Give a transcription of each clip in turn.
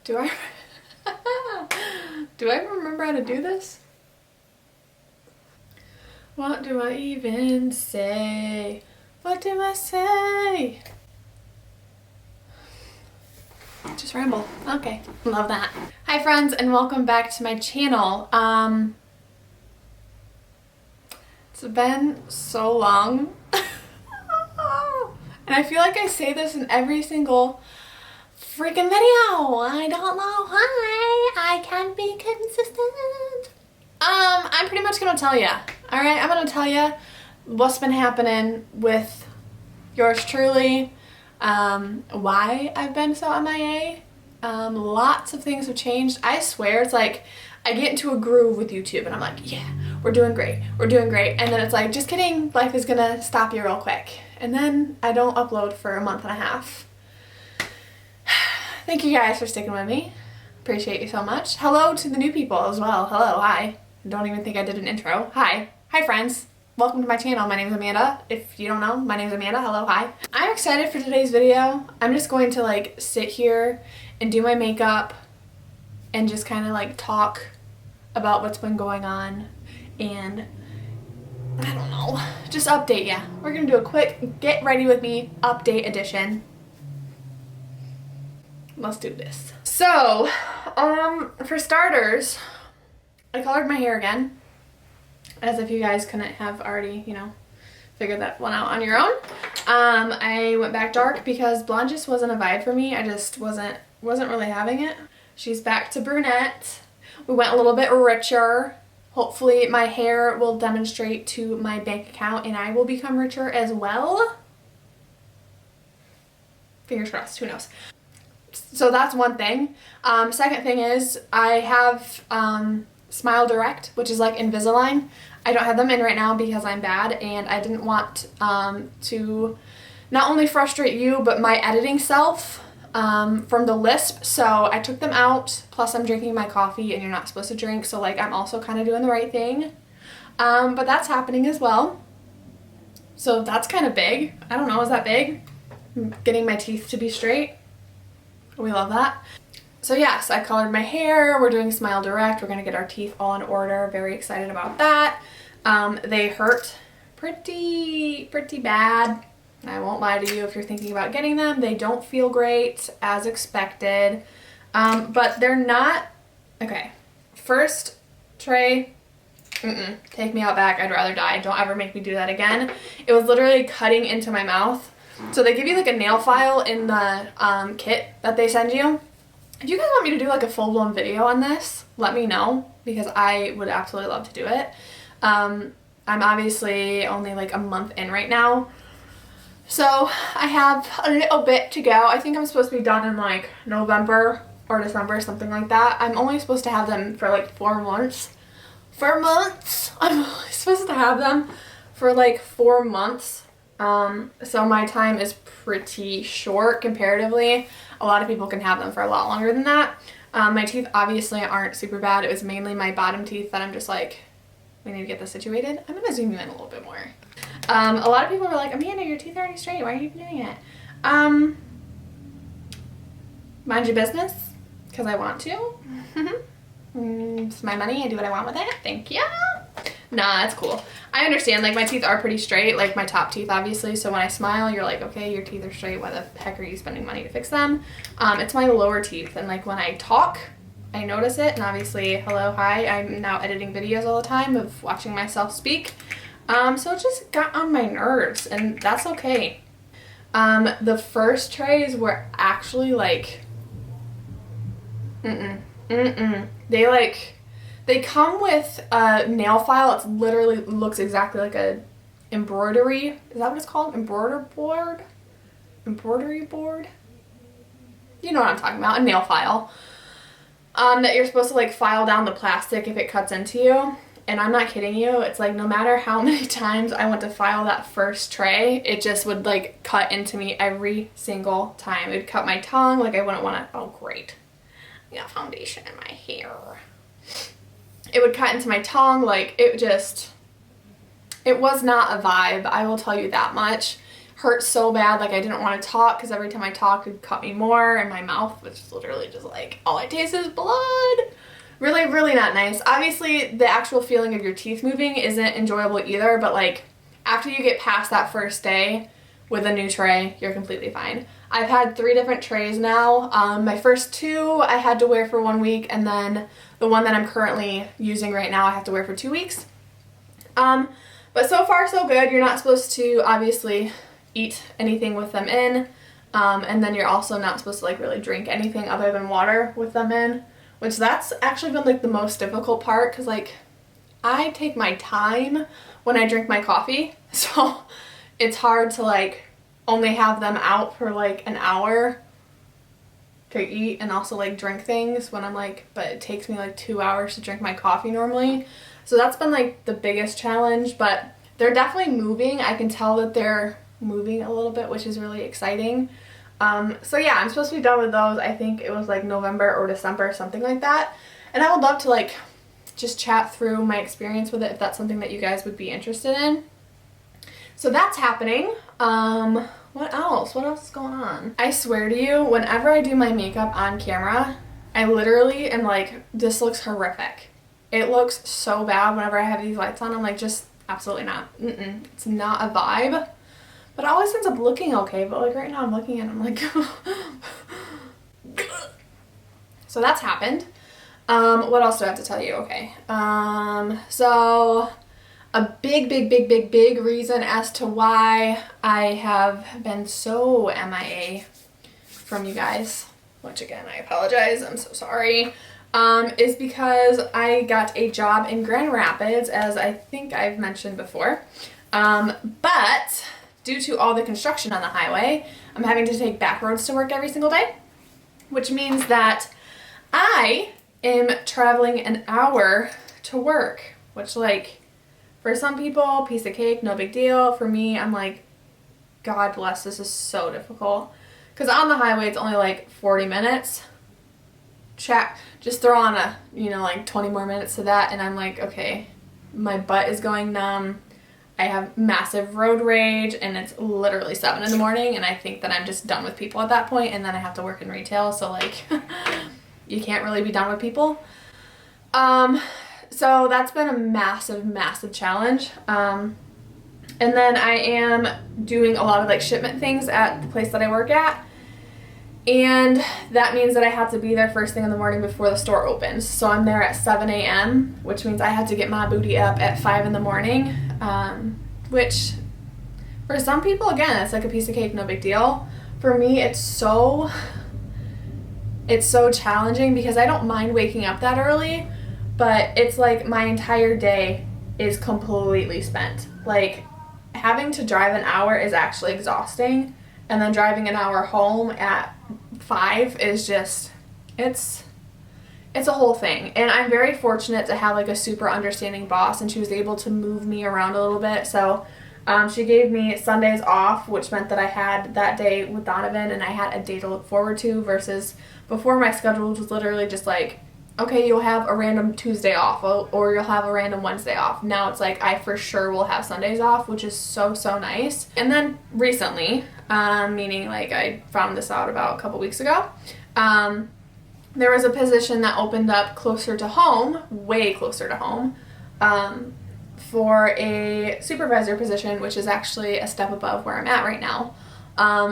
Do I do I remember how to do this? What do I even say? What do I say? Just ramble. Okay, love that. Hi friends, and welcome back to my channel. It's been so long. And I feel like I say this in every single freaking video. I don't know why I can't be consistent. I'm pretty much gonna tell you. Alright, I'm gonna tell you what's been happening with yours truly, why I've been so MIA. Lots of things have changed. I swear, it's like I get into a groove with YouTube and I'm like, yeah, we're doing great, and then it's like, just kidding, life is gonna stop you real quick, and then I don't upload for a month and a half. Thank you guys for sticking with me. Appreciate you so much. Hello to the new people as well. Hello, hi. Don't even think I did an intro. Hi friends. Welcome to my channel. My name is Amanda. If you don't know, my name is Amanda. Hello, hi. I'm excited for today's video. I'm just going to like sit here and do my makeup and just kind of like talk about what's been going on, and I don't know, just update ya. We're gonna do a quick get ready with me update edition. Let's do this. So, for starters, I colored my hair again, as if you guys couldn't have already, you know, figured that one out on your own. I went back dark because blonde just wasn't a vibe for me. I just wasn't really having it. She's back to brunette. We went a little bit richer. Hopefully my hair will demonstrate to my bank account and I will become richer as well. Fingers crossed, who knows. So that's one thing. Second thing is I have Smile Direct, which is like Invisalign. I don't have them in right now because I'm bad, and I didn't want to not only frustrate you but my editing self from the lisp, so I took them out. Plus I'm drinking my coffee and you're not supposed to drink, so like I'm also kind of doing the right thing. But that's happening as well, so that's kind of big. I don't know, is that big? Getting my teeth to be straight. We love that. So yes, I colored my hair. We're doing Smile Direct. We're gonna get our teeth all in order. Very excited about that. They hurt pretty bad. I won't lie to you if you're thinking about getting them. They don't feel great as expected, but they're not, okay. First tray, take me out back. I'd rather die. Don't ever make me do that again. It was literally cutting into my mouth. So they give you like a nail file in the kit that they send you. If you guys want me to do like a full-blown video on this, let me know, because I would absolutely love to do it. I'm obviously only like a month in right now, so I have a little bit to go. I think I'm supposed to be done in like November or December, something like that. I'm only supposed to have them for like 4 months. 4 months? I'm only supposed to have them for like 4 months. So my time is pretty short comparatively. A lot of people can have them for a lot longer than that. My teeth obviously aren't super bad. It was mainly my bottom teeth that I'm just like, we need to get this situated. I'm gonna zoom you in a little bit more. A lot of people were like, Amanda, your teeth are already straight. Why are you doing it? Mind your business, because I want to. It's my money. I do what I want with it. Thank you. Nah, that's cool. I understand, like my teeth are pretty straight, like my top teeth obviously, so when I smile you're like, okay, your teeth are straight, why the heck are you spending money to fix them? It's my lower teeth, and like when I talk I notice it, and obviously, hello, hi, I'm now editing videos all the time of watching myself speak, so it just got on my nerves, and that's okay. The first trays were actually like, they come with a nail file. It literally looks exactly like a embroidery. Is that what it's called? Embroidery board? Embroidery board? You know what I'm talking about. A nail file. That you're supposed to like file down the plastic if it cuts into you. And I'm not kidding you. It's like no matter how many times I went to file that first tray, it just would like cut into me every single time. It would cut my tongue. Like I wouldn't want to. Oh, great. I got foundation in my hair. It would cut into my tongue, like it was not a vibe, I will tell you that much. hurt so bad, like I didn't want to talk because every time I talked it cut me more, and my mouth was literally just like, all I taste is blood. Really, really not nice. Obviously, the actual feeling of your teeth moving isn't enjoyable either, but like after you get past that first day with a new tray, you're completely fine. I've had 3 different trays now. My first 2 I had to wear for 1 week, and then the one that I'm currently using right now I have to wear for 2 weeks. But so far so good. You're not supposed to obviously eat anything with them in, and then you're also not supposed to like really drink anything other than water with them in, which that's actually been like the most difficult part, because like I take my time when I drink my coffee, so it's hard to like only have them out for like an hour to eat and also like drink things when I'm like, but it takes me like 2 hours to drink my coffee normally. So that's been like the biggest challenge, but they're definitely moving. I can tell that they're moving a little bit, which is really exciting. So yeah, I'm supposed to be done with those. I think it was like November or December, something like that. And I would love to like just chat through my experience with it if that's something that you guys would be interested in. So that's happening. What else? What else is going on? I swear to you, whenever I do my makeup on camera, I literally am like, this looks horrific. It looks so bad whenever I have these lights on. I'm like, just absolutely not. It's not a vibe. But it always ends up looking okay. But like right now I'm looking at it, I'm like, so that's happened. What else do I have to tell you? Okay. So a big reason as to why I have been so MIA from you guys, which again, I apologize, I'm so sorry, is because I got a job in Grand Rapids, as I think I've mentioned before. But due to all the construction on the highway, I'm having to take back roads to work every single day, which means that I am traveling an hour to work, which like, for some people, piece of cake, no big deal. For me, I'm like, God bless, this is so difficult. Because on the highway, it's only like 40 minutes. Check. Just throw on a, like 20 more minutes to that, and I'm like, okay, my butt is going numb. I have massive road rage, and it's literally 7 in the morning, and I think that I'm just done with people at that point, and then I have to work in retail, so like, you can't really be done with people. So that's been a massive challenge. And then I am doing a lot of like shipment things at the place that I work at. And that means that I have to be there first thing in the morning before the store opens. So I'm there at 7 a.m., which means I have to get my booty up at 5 in the morning. Which for some people, again, it's like a piece of cake, no big deal. For me, it's so challenging because I don't mind waking up that early. But it's like my entire day is completely spent. Like, having to drive an hour is actually exhausting. And then driving an hour home at 5 is just, it's a whole thing. And I'm very fortunate to have like a super understanding boss, and she was able to move me around a little bit. So she gave me Sundays off, which meant that I had that day with Donovan and I had a day to look forward to, versus before my schedule was literally just like, okay, you'll have a random Tuesday off, or you'll have a random Wednesday off. Now it's like I for sure will have Sundays off, which is so nice. And then recently, meaning like I found this out about a couple weeks ago, there was a position that opened up closer to home, way closer to home, for a supervisor position, which is actually a step above where I'm at right now.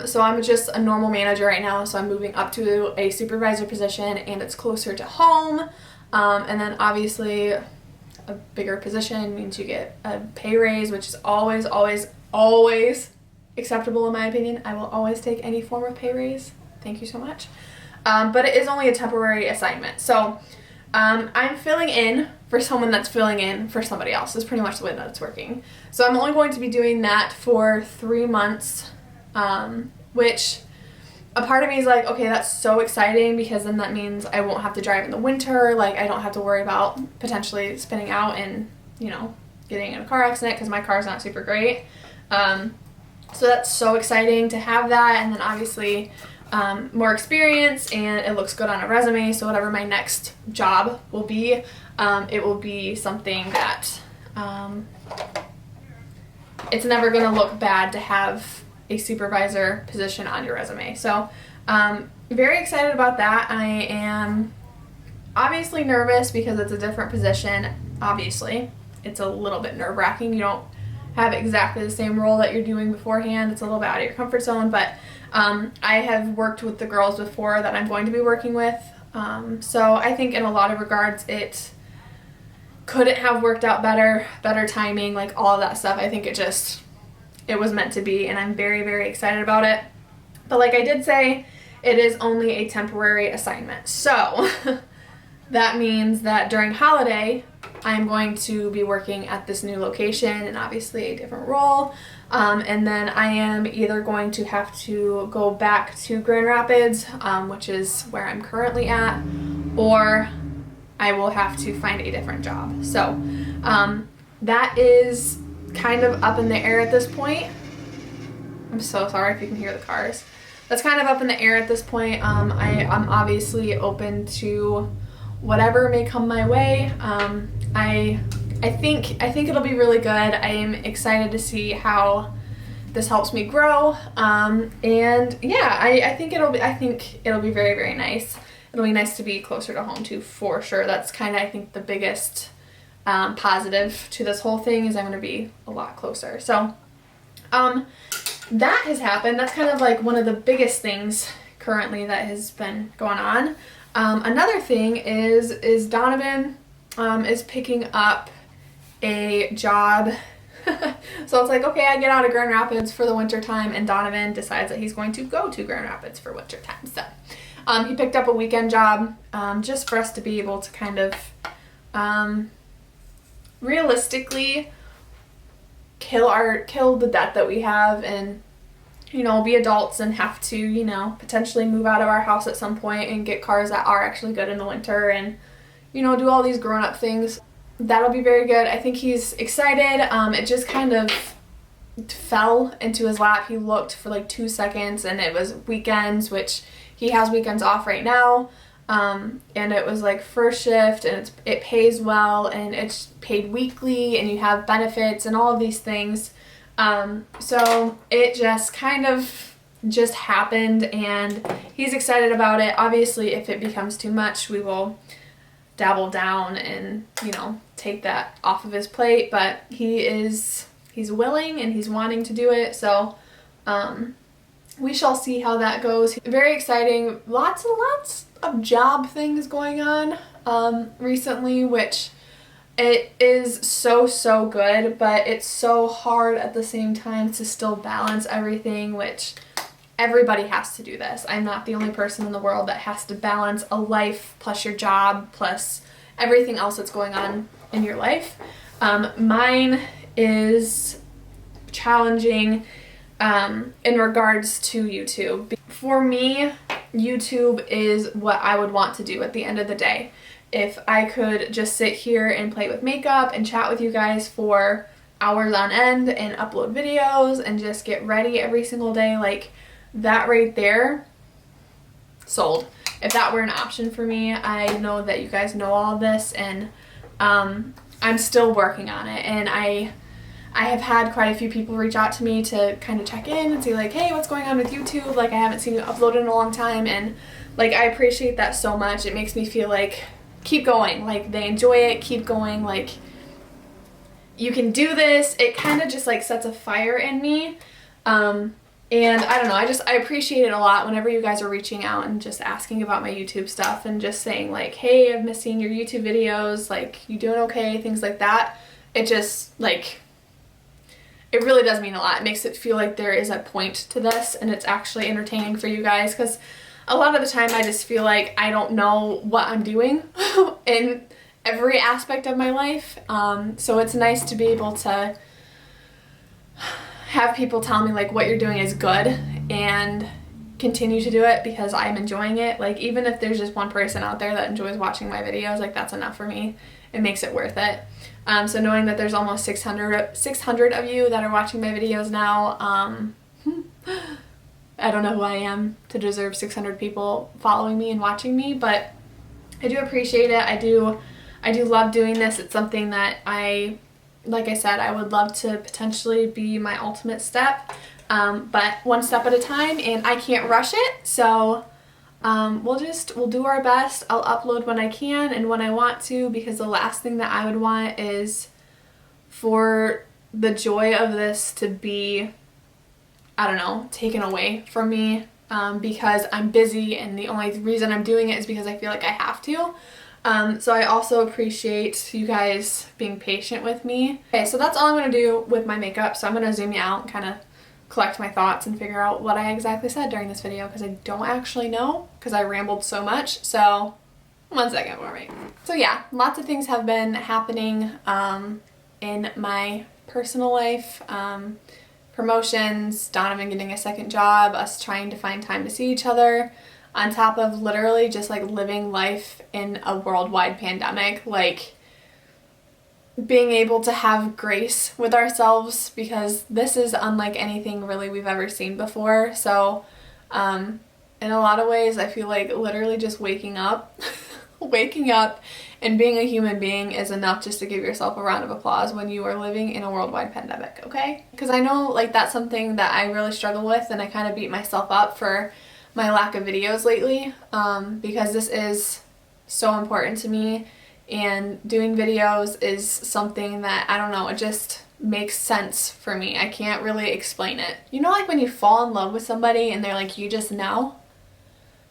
So I'm just a normal manager right now, so I'm moving up to a supervisor position, and it's closer to home, and then obviously a bigger position means you get a pay raise, which is always acceptable in my opinion. I will always take any form of pay raise. Thank you so much. But it is only a temporary assignment, so I'm filling in for someone that's filling in for somebody else is pretty much the way that it's working. So I'm only going to be doing that for 3 months. Which a part of me is like, okay, that's so exciting, because then that means I won't have to drive in the winter. Like, I don't have to worry about potentially spinning out and, getting in a car accident, because my car's not super great. So that's so exciting to have that. And then obviously more experience, and it looks good on a resume. So whatever my next job will be, it will be something that it's never going to look bad to have a supervisor position on your resume. So very excited about that. I am obviously nervous because it's a different position. Obviously, it's a little bit nerve-wracking. You don't have exactly the same role that you're doing beforehand. It's a little bit out of your comfort zone, but I have worked with the girls before that I'm going to be working with. So I think in a lot of regards it couldn't have worked out better timing, like all of that stuff. I think it was meant to be, and I'm very, very excited about it. But like I did say, it is only a temporary assignment. So that means that during holiday, I'm going to be working at this new location and obviously a different role. And then I am either going to have to go back to Grand Rapids, which is where I'm currently at, or I will have to find a different job. So that is kind of up in the air at this point. I'm so sorry if you can hear the cars. That's kind of up in the air at this point. I'm obviously open to whatever may come my way. I think it'll be really good. I am excited to see how this helps me grow. And yeah, I think it'll be very, very nice. It'll be nice to be closer to home too, for sure. That's kind of, I think, the biggest positive to this whole thing is I'm going to be a lot closer. So that has happened. That's kind of like one of the biggest things currently that has been going on. Another thing is Donovan is picking up a job. So it's like, okay, I get out of Grand Rapids for the winter time, and Donovan decides that he's going to go to Grand Rapids for winter time. So he picked up a weekend job just for us to be able to kind of realistically kill the debt that we have, and be adults and have to potentially move out of our house at some point and get cars that are actually good in the winter, and do all these grown-up things. That'll be very good. I think he's excited. It just kind of fell into his lap. He looked for like 2 seconds and it was weekends, which he has weekends off right now. And it was like first shift, and it pays well, and it's paid weekly, and you have benefits and all of these things. So it just kind of just happened, and he's excited about it. Obviously, if it becomes too much, we will dabble down and take that off of his plate, but he's willing and he's wanting to do it. So we shall see how that goes. Very exciting. Lots and lots of job things going on recently, which it is so good, but it's so hard at the same time to still balance everything, which everybody has to do this. I'm not the only person in the world that has to balance a life plus your job plus everything else that's going on in your life. Mine is challenging in regards to YouTube. For me, YouTube is what I would want to do at the end of the day. If I could just sit here and play with makeup and chat with you guys for hours on end and upload videos and just get ready every single day, like that right there, sold. If that were an option for me, I know that you guys know all of this, and I'm still working on it, and I have had quite a few people reach out to me to kind of check in and say like, hey, what's going on with YouTube? Like, I haven't seen you upload in a long time, and like I appreciate that so much. It makes me feel like keep going, like they enjoy it, keep going, like you can do this. It kind of just like sets a fire in me. And I don't know, I appreciate it a lot whenever you guys are reaching out and just asking about my YouTube stuff and just saying like, hey, I've missed seeing your YouTube videos, like, you doing okay, things like that. It just, like, it really does mean a lot. It makes it feel like there is a point to this and it's actually entertaining for you guys, because a lot of the time I just feel like I don't know what I'm doing in every aspect of my life. So it's nice to be able to have people tell me like what you're doing is good and continue to do it because I'm enjoying it. Like, even if there's just one person out there that enjoys watching my videos, like that's enough for me. It makes it worth it. So knowing that there's almost 600 of you that are watching my videos now, I don't know who I am to deserve 600 people following me and watching me, but I do appreciate it. I do love doing this. It's something that like I said, I would love to potentially be my ultimate step. But one step at a time, and I can't rush it, so we'll do our best. I'll upload when I can and when I want to, because the last thing that I would want is for the joy of this to be, I don't know, taken away from me, because I'm busy, and the only reason I'm doing it is because I feel like I have to. So I also appreciate you guys being patient with me. Okay, so that's all I'm going to do with my makeup. So I'm going to zoom you out and kind of collect my thoughts and figure out what I exactly said during this video, because I don't actually know, because I rambled so much. So 1 second for me. So yeah, lots of things have been happening in my personal life. Promotions, Donovan getting a second job, us trying to find time to see each other, on top of literally just like living life in a worldwide pandemic, like being able to have grace with ourselves, because this is unlike anything really we've ever seen before. So in a lot of ways, I feel like literally just waking up and being a human being is enough just to give yourself a round of applause when you are living in a worldwide pandemic, okay? Because I know like that's something that I really struggle with, and I kind of beat myself up for my lack of videos lately, because this is so important to me, and doing videos is something that, I don't know, it just makes sense for me. I can't really explain it. You know, like when you fall in love with somebody and they're like, you just know?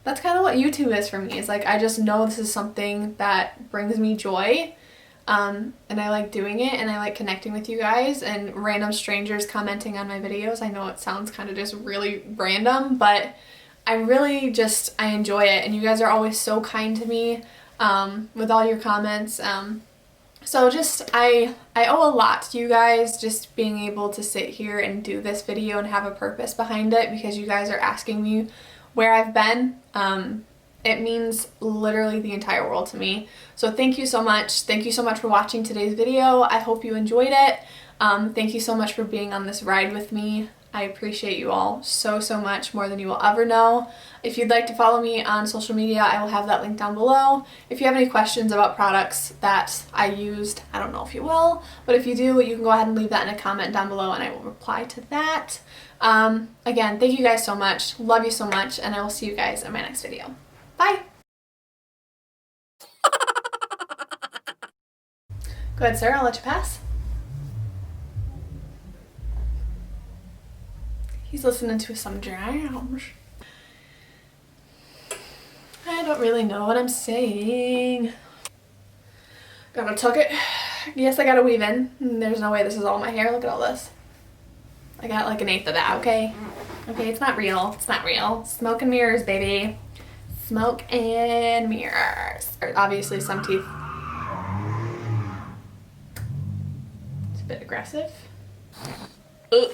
That's kind of what YouTube is for me. It's like, I just know this is something that brings me joy, and I like doing it, and I like connecting with you guys and random strangers commenting on my videos. I know it sounds kind of just really random, but I really just, I enjoy it, and you guys are always so kind to me with all your comments. So just, I owe a lot to you guys, just being able to sit here and do this video and have a purpose behind it, because you guys are asking me where I've been. It means literally the entire world to me. So thank you so much. Thank you so much for watching today's video. I hope you enjoyed it. Thank you so much for being on this ride with me. I appreciate you all so, so much, more than you will ever know. If you'd like to follow me on social media, I will have that link down below. If you have any questions about products that I used, I don't know if you will, but if you do, you can go ahead and leave that in a comment down below, and I will reply to that. Again, thank you guys so much. Love you so much, and I will see you guys in my next video. Bye! Go ahead, sir. I'll let you pass. He's listening to some drums. I don't really know what I'm saying. Gotta tuck it. Yes, I gotta weave in. There's no way this is all my hair. Look at all this. I got like 1/8 of that, okay? Okay, it's not real. It's not real. Smoke and mirrors, baby. Smoke and mirrors. Or obviously some teeth. It's a bit aggressive. Ugh.